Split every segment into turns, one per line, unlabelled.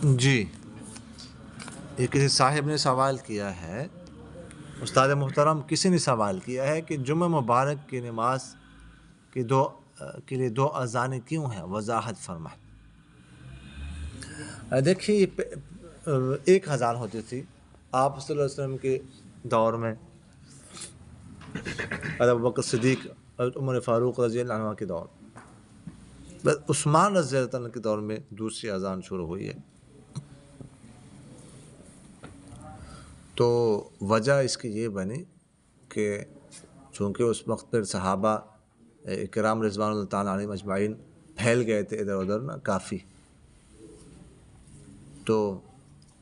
جی، یہ کسی صاحب نے سوال کیا ہے، استاد محترم کسی نے سوال کیا ہے کہ جمعہ مبارک کی نماز کے لیے دو اذانیں کیوں ہیں، وضاحت فرمائیں۔ دیکھیے ایک اذان ہوتی تھی آپ صلی اللہ علیہ وسلم کے دور میں، حضرت ابوبکر صدیق، حضرت عمر فاروق رضی اللہ عنہ کے دور، بس عثمان رضی اللہ عنہ کے دور میں دوسری اذان شروع ہوئی ہے۔ تو وجہ اس کی یہ بنی کہ چونکہ اس وقت پھر صحابہ کرام رضوان اللہ تعالیٰ علیہم اجمعین پھیل گئے تھے ادھر ادھر نا کافی، تو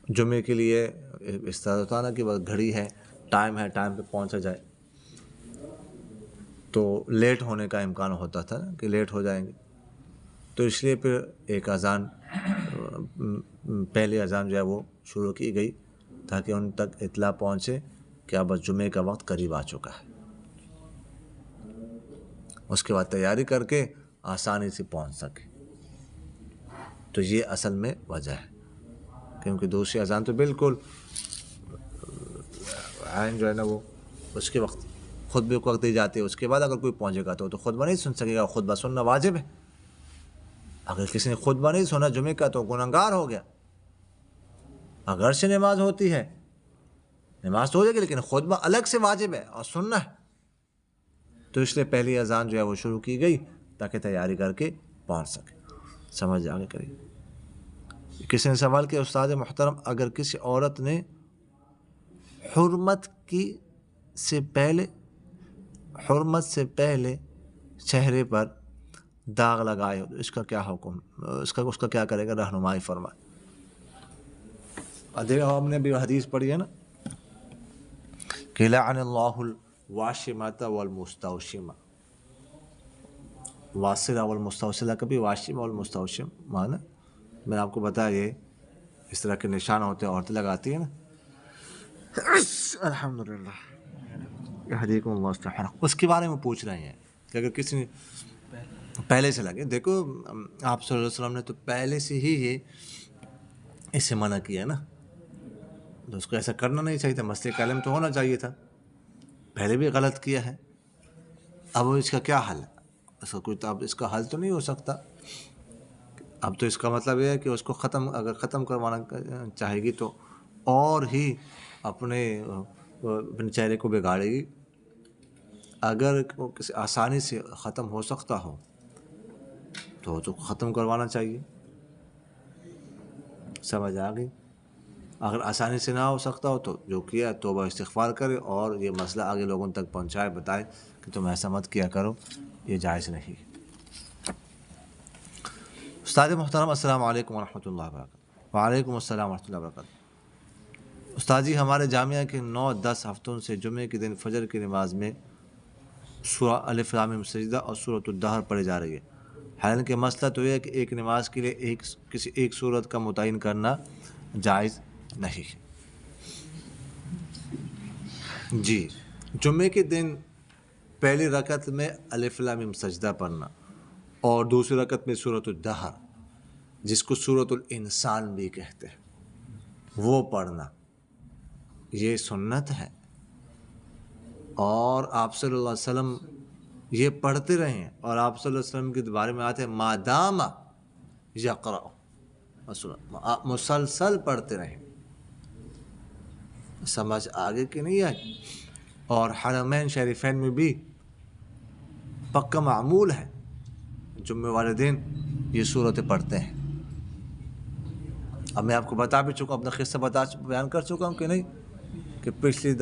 جمعے کے لیے اس طرح ہوتا نا کہ بس گھڑی ہے، ٹائم پہ پہنچا جائے، تو لیٹ ہونے کا امکان ہوتا تھا کہ لیٹ ہو جائیں گے، تو اس لیے پھر ایک اذان، پہلی اذان جو ہے وہ شروع کی گئی تاکہ ان تک اطلاع پہنچے کہ اب جمعے کا وقت قریب آ چکا ہے، اس کے بعد تیاری کر کے آسانی سے پہنچ سکے۔ تو یہ اصل میں وجہ ہے، کیونکہ دوسری اذان تو بالکل عین جو ہے نا وہ اس کے وقت خطبے کو وقت دی جاتی ہے، اس کے بعد اگر کوئی پہنچے گا تو خطبہ نہیں سن سکے گا، خطبہ سننا واجب ہے۔ اگر کسی نے خطبہ نہیں سنا جمعے کا تو گنہگار ہو گیا، اگرچہ نماز ہوتی ہے، نماز تو ہو جائے گی لیکن خطبہ الگ سے واجب ہے اور سننا ہے، تو اس لیے پہلی اذان جو ہے وہ شروع کی گئی تاکہ تیاری کر کے پہنچ سکے۔ سمجھ آگے کریے۔ کسی نے سوال کیا استاد محترم اگر کسی عورت نے حرمت سے پہلے چہرے پر داغ لگائے ہو تو اس کا کیا حکم، اس کا کیا کرے گا، رہنمائی فرمائے۔ ہم نے بھی حدیث پڑھی ہے نا کہ لعن اللہ الواشمۃ والمستوشمہ، واصلہ والمستوصلہ، کبھی واشم والمستوشم مانا میں نے آپ کو بتایا یہ اس طرح کے نشان ہوتے ہیں عورتیں لگاتی ہیں نا، الحمدللہ یہدیکم اللہ استحرق، اس کے بارے میں پوچھ رہے ہیں کہ اگر کسی نے پہلے سے لگے، دیکھو آپ صلی اللہ علیہ وسلم نے تو پہلے سے ہی یہ اس سے منع کیا نا، تو اس کو ایسا کرنا نہیں چاہیے تھا، مسئلے کا علم تو ہونا چاہیے تھا، پہلے بھی غلط کیا ہے، اب اس کا کیا حل ہے، اس کا کوئی تو اب اس کا حل تو نہیں ہو سکتا، اب تو اس کا مطلب یہ ہے کہ اس کو اگر ختم کروانا چاہے گی تو اور ہی اپنے چہرے کو بگاڑے گی، اگر کسی آسانی سے ختم ہو سکتا ہو تو ختم کروانا چاہیے۔ سمجھ آ گئی؟ اگر آسانی سے نہ ہو سکتا ہو تو جو کیا توبہ استغفار کرے اور یہ مسئلہ آگے لوگوں تک پہنچائے، بتائے کہ تم ایسا مت کیا کرو، یہ جائز نہیں۔ استاد محترم السلام علیکم ورحمۃ اللہ وبرکاتہ۔ وعلیکم السلام ورحمۃ اللہ وبرکاتہ۔ استاد جی ہمارے جامعہ کے 9-10 ہفتوں سے جمعے کے دن فجر کی نماز میں سورہ الف لام میم سجدہ اور سورۃ الدہر پڑھی جا رہی ہے، حالانکہ مسئلہ تو یہ ہے کہ ایک نماز کے لیے کسی ایک سورت کا متعین کرنا جائز نہیں ہے۔ جی، جمعے کے دن پہلی رکعت میں الف لام میم سجدہ پڑھنا اور دوسری رکعت میں سورۃ الدہر، جس کو سورۃ الانسان بھی کہتے ہیں، وہ پڑھنا یہ سنت ہے، اور آپ صلی اللہ علیہ وسلم یہ پڑھتے رہے ہیں، اور آپ صلی اللہ علیہ وسلم کے بارے میں آتے ہیں مادام یقرأ، مسلسل پڑھتے رہیں۔ سمجھ آگے کی نہیں آئی؟ اور حرمین شریفین میں بھی پکا معمول ہے، جمعے والے دن یہ صورتیں پڑھتے ہیں۔ اب میں آپ کو بتا بھی چکا، اپنا قصہ بیان کر چکا ہوں کہ نہیں، کہ پچھلی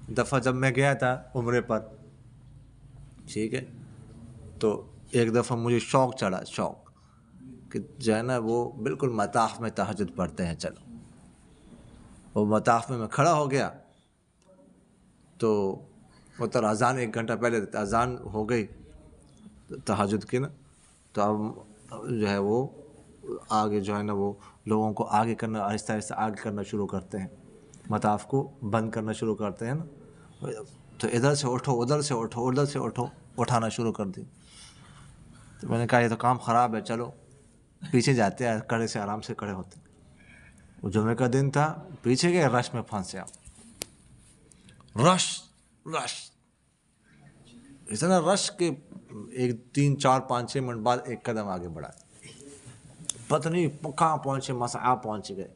دفعہ جب میں گیا تھا عمرے پر، ٹھیک ہے، تو ایک دفعہ مجھے شوق چڑھا، کہ جو ہے نا وہ بالکل مطاف میں تہجد پڑھتے ہیں، چلو وہ مطاف میں کھڑا ہو گیا، تو وہ تو اذان 1 گھنٹہ پہلے اذان ہو گئی تہجد کی نا، تو اب جو ہے وہ آگے جو ہے نا وہ لوگوں کو آگے کرنا، آہستہ آہستہ آگے کرنا شروع کرتے ہیں، مطاف کو بند کرنا شروع کرتے ہیں نا، تو ادھر سے اٹھو، ادھر سے اٹھو، ادھر سے اٹھو، اٹھانا شروع کر دی۔ تو میں نے کہا یہ تو کام خراب ہے، چلو پیچھے جاتے ہیں، کڑے سے آرام سے کھڑے ہوتے ہیں۔ وہ جمعے کا دن تھا، پیچھے گئے، رش میں پھنسے آپ، رش اتنا رش کہ ایک 3 4 5 6 منٹ بعد ایک قدم آگے بڑھا، پتہ نہیں کہاں پہنچے، مسعا پہنچ گئے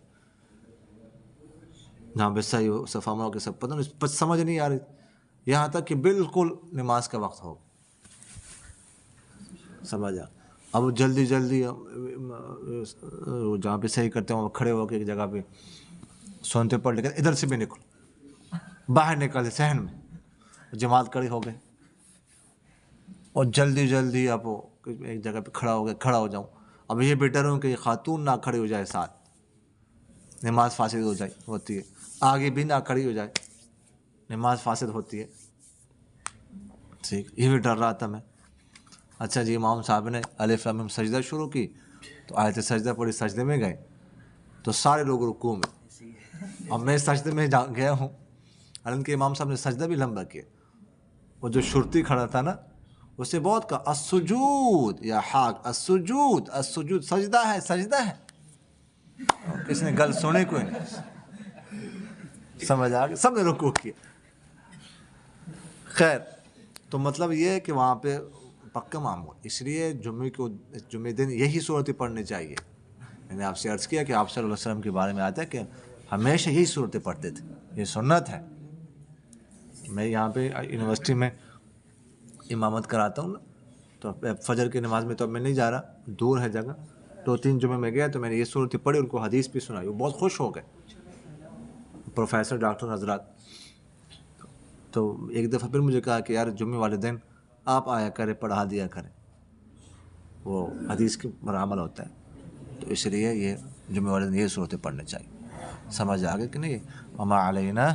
جہاں پہ صحیح ہو صفا مروا کے سب، پتہ نہیں سمجھ نہیں آ رہی، یہاں تک کہ بالکل نماز کا وقت ہو سمجھا۔ اب جلدی جہاں پہ صحیح کرتے ہیں وہ کھڑے ہو کے ایک جگہ پہ سنتے پڑھ، لیکن ادھر سے بھی نکلو، باہر نکلے صحن میں، جماعت کھڑی ہو گئے، اور جلدی اب ایک جگہ پہ کھڑا ہو جاؤں، اب یہ بھی ڈر ہوں کہ یہ خاتون نہ کھڑی ہو جائے، ساتھ نماز فاسد ہوتی ہے، آگے بھی نہ کھڑی ہو جائے، نماز فاسد ہوتی ہے، ٹھیک، یہ بھی ڈر رہا تھا میں۔ اچھا جی، امام صاحب نے الف لام میم سجدہ شروع کی تو آیت سجدہ پڑھی، سجدے میں گئے تو سارے لوگ رکوع میں، اب میں سجدے میں گیا ہوں، حالانکہ امام صاحب نے سجدہ بھی لمبا کیا، وہ جو شرطی کھڑا تھا نا اسے بہت کہا السجود یا حاق، السجود سجدہ ہے، کسی نے گل سنے کوئی نہیں، سمجھ آ گیا، سب نے رکوع کیا۔ خیر، تو مطلب یہ ہے کہ وہاں پہ پکا معمول، اس لیے جمعے دن یہی صورتیں پڑھنی چاہیے۔ میں نے آپ سے عرض کیا کہ آپ صلی اللہ علیہ وسلم کے بارے میں آتا ہے کہ ہمیشہ یہی صورتیں پڑھتے تھے، یہ سنت ہے۔ میں یہاں پہ یونیورسٹی میں امامت کراتا ہوں نا، تو فجر کی نماز میں تو اب میں نہیں جا رہا، دور ہے جگہ، 2-3 جمعے میں گیا تو میں نے یہ صورتیں پڑھی، ان کو حدیث بھی سنائی، وہ بہت خوش ہو گئے، پروفیسر ڈاکٹر حضرات۔ تو ایک دفعہ پھر مجھے کہا کہ یار جمعے والے دن آپ آیا کریں، پڑھا دیا کریں، وہ حدیث کے پر عمل ہوتا ہے، تو اس لیے یہ جمعے والے دن یہ صورتیں پڑھنے چاہیے۔ سمجھ آ گئی کہ نہیں؟ وما علینا